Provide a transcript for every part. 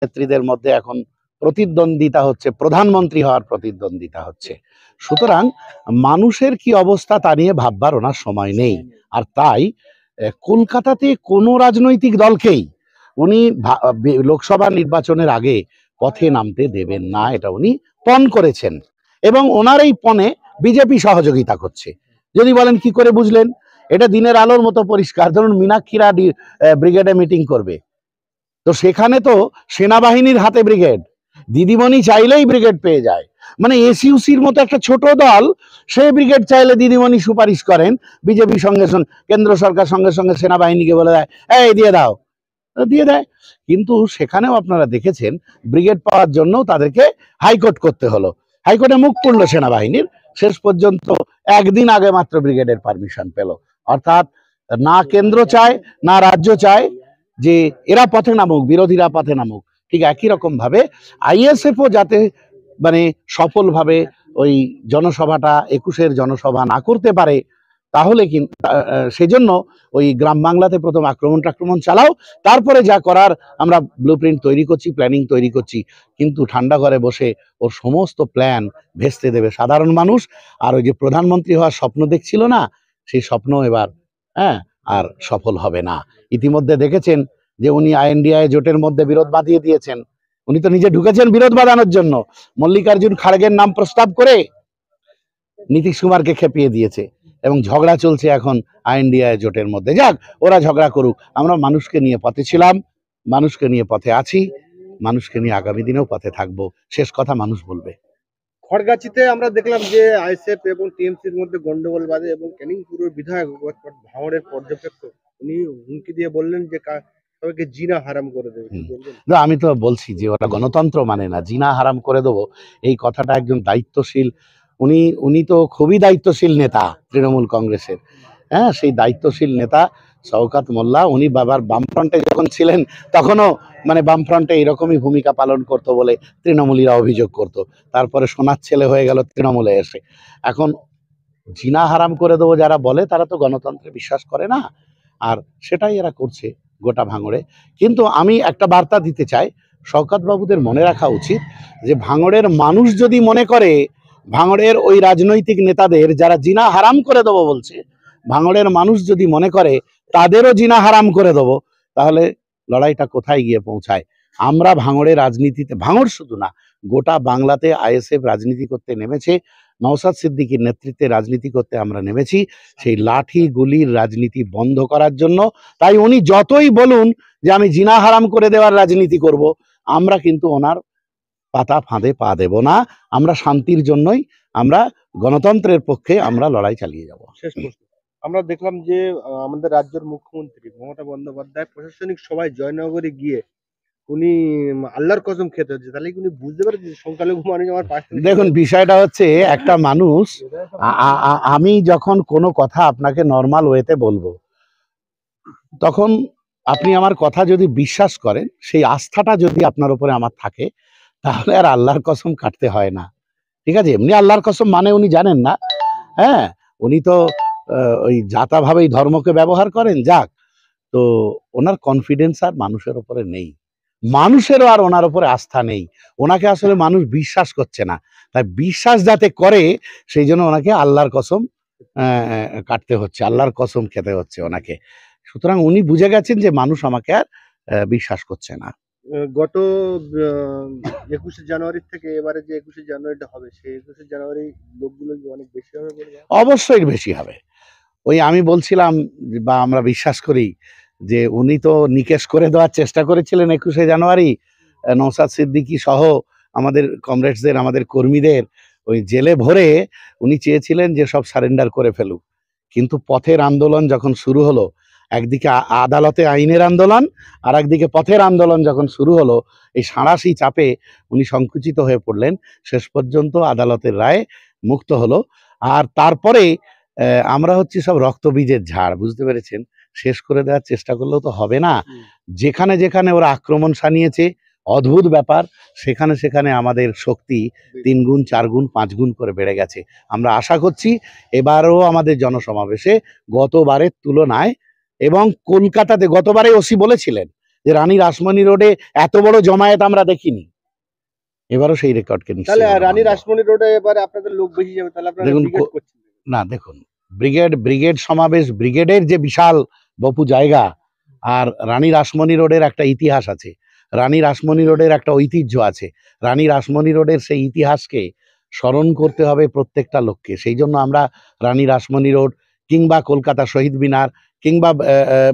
নেত্রীদের মধ্যে এখন প্রতিদ্বন্দ্বিতা হচ্ছে, প্রধানমন্ত্রী হওয়ার প্রতিদ্বন্দ্বিতা হচ্ছে। সুতরাং মানুষের কি অবস্থা তা নিয়ে ভাববার ওনার সময় নেই। আর তাই কলকাতাতে কোনো রাজনৈতিক দলকেই উনি লোকসভা নির্বাচনের আগে পথে নামতে দেবেন না, এটা উনি পণ করেছেন এবং ওনার এই পণে বিজেপি সহযোগিতা করছে। যদি বলেন কি করে বুঝলেন, এটা দিনের আলোর মতো পরিষ্কার। ধরুন মীনাক্ষীরা ব্রিগেডে মিটিং করবে, তো সেখানে তো সেনাবাহিনীর হাতে ব্রিগেড, দিদিমণি চাইলেই ব্রিগেড পেয়ে যায়। মানে এসইউসির মতো একটা ছোট দল, সে ব্রিগেড চাইলে দিদিমণি সুপারিশ করেন, বিজেপি সঙ্গে সঙ্গে, কেন্দ্র সরকার সঙ্গে সঙ্গে সেনাবাহিনীকে বলে দেয় এই দিয়ে দাও, দিয়ে দেয়। কিন্তু সেখানেও আপনারা দেখেছেন ব্রিগেড পাওয়ার জন্য তাদেরকে হাইকোর্ট করতে হলো, হাইকোর্টে মুখ পুড়ল সেনাবাহিনীর, শেষ পর্যন্ত একদিন আগে মাত্র ব্রিগেডের পারমিশন পেল। অর্থাৎ না কেন্দ্র চায় না রাজ্য চায় যে এরা পথে নামুক, বিরোধীরা পথে নামুক। ঠিক একই রকম ভাবে আইএসএফও যাতে মানে সফলভাবে ওই জনসভাটা 21-এর জনসভা না করতে পারে, তাহলে কিন্তু সেজন্য ওই গ্রাম বাংলাতে প্রথম আক্রমণ চালাও, তারপরে যা করার আমরা ব্লুপ্রিন্ট তৈরি করছি, প্ল্যানিং তৈরি করছি। কিন্তু ঠান্ডা ঘরে বসে ওর সমস্ত প্ল্যান ভেস্তে দেবে সাধারণ মানুষ। আর ওই যে প্রধানমন্ত্রী হওয়ার স্বপ্ন দেখছিল না, সেই স্বপ্ন এবার আর সফল হবে না। ইতিমধ্যে দেখেছেন যে উনি INDI জোটের মধ্যে বিরোধ বাঁধিয়ে দিয়েছেন। উনি তো নিজে ঢুকেছেন বিরোধ বাঁধানোর জন্য, মল্লিকার্জুন খাড়গের নাম প্রস্তাব করে নীতিশ কুমারকে খেপিয়ে দিয়েছে এবং ঝগড়া চলছে এখন INDI জোটের মধ্যে। যাক, ওরা ঝগড়া করুক, আমরা মানুষকে নিয়ে পথে ছিলাম, মানুষকে নিয়ে পথে আছি, মানুষকে নিয়ে আগামী দিনেও পথে থাকবো। শেষ কথা মানুষ বলবে। খড়গাছিতে আমরা দেখলাম যে আইএসএফ এবং টিএমসির মধ্যে গন্ডগোল বাধে এবং ক্যানিং পুরের বিধায়ক ভাঙড়ের পর্যবেক্ষক উনি হুমকি দিয়ে বললেন যে সবাইকে জিনা হারাম করে দেবে। আমি তো বলছি যে ওরা গণতন্ত্র মানে না, জিনা হারাম করে দেবো এই কথাটা একজন দায়িত্বশীল, উনি তো খুবই দায়িত্বশীল নেতা তৃণমূল কংগ্রেসের। সেই দায়িত্বশীল নেতা শওকত মোল্লা, উনি বাবার বামফ্রন্টে যখন ছিলেন তখনও মানে বামফ্রন্টে এরকমই ভূমিকা পালন করতো বলে তৃণমূলীরা অভিযোগ করত। তারপরে সোনার ছেলে হয়ে গেল তৃণমূলে এসে। এখন জিনা হারাম করে দেবো যারা বলে, তারা তো গণতন্ত্রে বিশ্বাস করে না, আর সেটাই এরা করছে গোটা ভাঙড়ে। কিন্তু আমি একটা বার্তা দিতে চাই, শওকত বাবুদের মনে রাখা উচিত যে ভাঙড়ের মানুষ যদি মনে করে, ভাঙড়ের ওই রাজনৈতিক নেতাদের যারা জিনা হারাম করে দেবো বলছে, ভাঙড়ের মানুষ যদি মনে করে তাদেরও জিনা হারাম করে দেবো, তাহলে লড়াইটা কোথায় গিয়ে পৌঁছায়। আমরা ভাঙড়ের রাজনীতিতে, ভাঙড় শুধু না গোটা বাংলাতে আইএসএফ রাজনীতি করতে নেমেছে, নওশাদ সিদ্দিকীর নেতৃত্বে রাজনীতি করতে আমরা নেমেছি সেই লাঠি গুলির রাজনীতি বন্ধ করার জন্য। তাই উনি যতই বলুন যে আমি জিনা হারাম করে দেওয়ার রাজনীতি করব, আমরা কিন্তু ওনার পাতা ফাঁদে পা দেব না। আমরা শান্তির জন্যই, আমরা গণতন্ত্রের পক্ষে আমরা লড়াই চালিয়ে যাব। শেষ প্রশ্ন, আমরা দেখলাম যে আমাদের রাজ্যের মুখ্যমন্ত্রী মমতা বন্দ্যোপাধ্যায় প্রশাসনিক সভায় জয়নগরে গিয়ে উনি আল্লাহর কসম খেতে হচ্ছে, তাহলে উনি বুঝতে পারে যে সংখ্যালঘু মানুষ আমার পাশে। দেখুন, বিষয়টা হচ্ছে একটা মানুষ, আমি যখন কোনো কথা আপনাকে নর্মাল ওয়েতে বলবো, তখন আপনি আমার কথা যদি বিশ্বাস করেন, সেই আস্থাটা যদি আপনার উপরে আমার থাকে, তাহলে আর আল্লাহর কসম কাটতে হয় না। ঠিক আছে, এমনি আল্লাহর কসম মানে উনি জানেন না, উনি তো ওই জাতাভাবেই ধর্মকে ব্যবহার করেন। যাক, তো ওনার কনফিডেন্স আর মানুষের উপরে নেই, মানুষেরও আর ওনার উপরে আস্থা নেই, ওনাকে আসলে মানুষ বিশ্বাস করছে না। তাই বিশ্বাস যাতে করে, সেই জন্য ওনাকে আল্লাহর কসম কাটতে হচ্ছে, আল্লাহর কসম খেতে হচ্ছে ওনাকে। সুতরাং উনি বুঝে গেছেন যে মানুষ আমাকে আর বিশ্বাস করছে না। গত 21শে জানুয়ারি থেকে এবারে যে 21শে জানুয়ারিটা হবে, সেই 21শে জানুয়ারি লোকগুলো অনেক বেশি হবে বলে। অবশ্যই বেশি হবে। ওই আমি বলছিলাম, বা আমরা বিশ্বাস করি যে উনি তো নিকেশ করে দেওয়ার চেষ্টা করেছিলেন 21শে জানুয়ারি, নওশাদ সিদ্দিকী সহ আমাদের কমরেডসদের, আমাদের কর্মীদের ওই জেলে ভরে উনি চেয়েছিলেন যে সব সারেন্ডার করে ফেলুক। কিন্তু পথের আন্দোলন যখন শুরু হলো, একদিকে আদালতে আইনের আন্দোলন, আর একদিকে পথের আন্দোলন যখন শুরু হলো, এই সাঁড়াশি চাপে উনি সংকুচিত হয়ে পড়লেন। শেষ পর্যন্ত আদালতের রায় মুক্ত হলো। আর তারপরে আমরা হচ্ছি সব রক্তবীজের ঝাড়, বুঝতে পেরেছেন? শেষ করে দেওয়ার চেষ্টা করলেও তো হবে না। যেখানে যেখানে ওরা আক্রমণ সানিয়েছে, অদ্ভুত ব্যাপার, সেখানে সেখানে আমাদের শক্তি 3 গুণ 4 গুণ 5 গুণ করে বেড়ে গেছে। আমরা আশা করছি এবারও আমাদের জনসমাবেশে গতবারের তুলনায়, এবং কলকাতাতে গতবারে ওসি বলেছিলেন যে রানী রাসমণি রোডে এত বড় জমায়েত আমরা দেখিনি। এবারও সেই রেকর্ডকে তাহলে নিশ্চয়ই আমরা রানী ভাঙবো। রাসমণি রোডে এবারে আপনাদের লোক বেশি যাবে, তাহলে আপনারা দেখুন ব্রিগেড করছেন। না, দেখুন ব্রিগেড সমাবেশ, ব্রিগেডের যে বিশাল বপু জায়গা, আর রানী রাসমণি রোডের একটা ইতিহাস আছে, রানী রাসমণি রোডের একটা ঐতিহ্য আছে। রানী রাসমণি রোডের সেই ইতিহাসকে স্মরণ করতে হবে প্রত্যেকটা লোককে। সেই জন্য আমরা রানী রাসমণি রোড কিংবা কলকাতা শহীদ মিনার কিংবা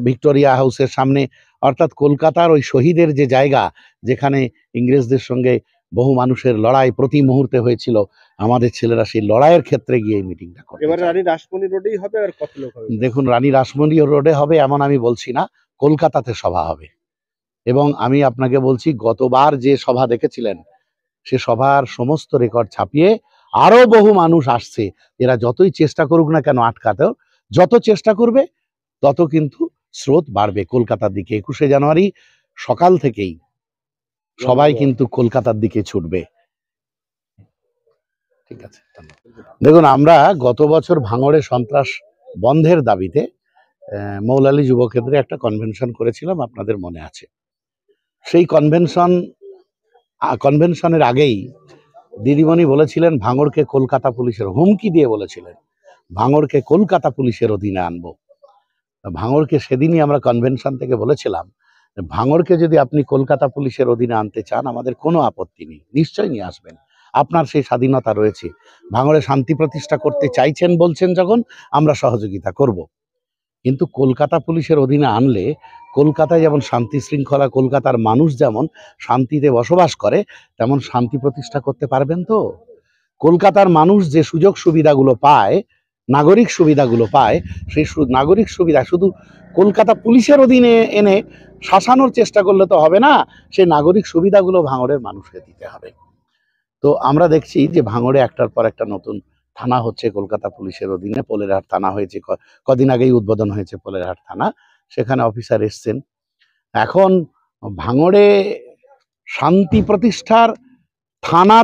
ভিক্টোরিয়া হাউসের সামনে, অর্থাৎ কলকাতার ওই শহীদের যে জায়গা, যেখানে ইংরেজদের সঙ্গে বহু মানুষের লড়াই প্রতি মুহূর্তে হয়েছিল, আমাদের ছেলেরা সেই লড়াইয়ের ক্ষেত্রে গিয়ে এই মিটিংটা করতে এবারে চায়। রানী রাসমণি রোডেই হবে, আর কত লোক হবে? দেখুন, রানী রাসমণি রোডে হবে এমন আমি বলছি না, কলকাতাতে সভা হবে। এবং আমি আপনাকে বলছি, গতবার যে সভা দেখেছিলেন সে সভার সমস্ত রেকর্ড ছাপিয়ে আরো বহু মানুষ আসছে। এরা যতই চেষ্টা করুক না কেন আটকাতেও, যত চেষ্টা করবে তত কিন্তু স্রোত বাড়বে কলকাতার দিকে। 21শে জানুয়ারি সকাল থেকেই সবাই কিন্তু কলকাতার দিকে ছুটবে। ঠিক আছে, দেখুন আমরা গত বছর ভাঙড়ে সন্ত্রাস বন্ধের দাবিতে মৌলালী যুব কেন্দ্রে একটা কনভেনশন করেছিলাম, আপনাদের মনে আছে। সেই কনভেনশনের আগেই দিদিমণি বলেছিলেন ভাঙড়কে কলকাতা পুলিশের, হুমকি দিয়ে বলেছিলেন ভাঙড়কে কলকাতা পুলিশের অধীনে আনবো। ভাঙড়কে সেদিনই আমরা কনভেনশন থেকে বলেছিলাম, ভাঙড়কে যদি আপনি কলকাতা পুলিশের অধীনে আনতে চান আমাদের কোনো আপত্তি নেই, নিশ্চয়ই নিয়ে আসবেন, আপনার সেই স্বাধীনতা রয়েছে। ভাঙড়ে শান্তি প্রতিষ্ঠা করতে চাইছেন বলছেন যখন, আমরা সহযোগিতা করব। কিন্তু কলকাতা পুলিশের অধীনে আনলে কলকাতায় যেমন শান্তি শৃঙ্খলা, কলকাতার মানুষ যেমন শান্তিতে বসবাস করে, তেমন শান্তি প্রতিষ্ঠা করতে পারবেন তো? কলকাতার মানুষ যে সুযোগ সুবিধাগুলো পায়, নাগরিক সুবিধাগুলো পায়, সেই নাগরিক সুবিধা শুধু কলকাতা পুলিশের অধীনে এনে শাসানোর চেষ্টা করলে তো হবে না, সেই নাগরিক সুবিধাগুলো ভাঙড়ের মানুষকে দিতে হবে। তো আমরা দেখছি যে ভাঙড়ে একটার পর একটা নতুন থানা হচ্ছে কলকাতা পুলিশের অধীনে। পোলেরহাট থানা হয়েছে, কদিন আগেই উদ্বোধন হয়েছে পোলেরহাট থানা, সেখানে অফিসার এসছেন। এখন ভাঙড়ে শান্তি প্রতিষ্ঠার থানা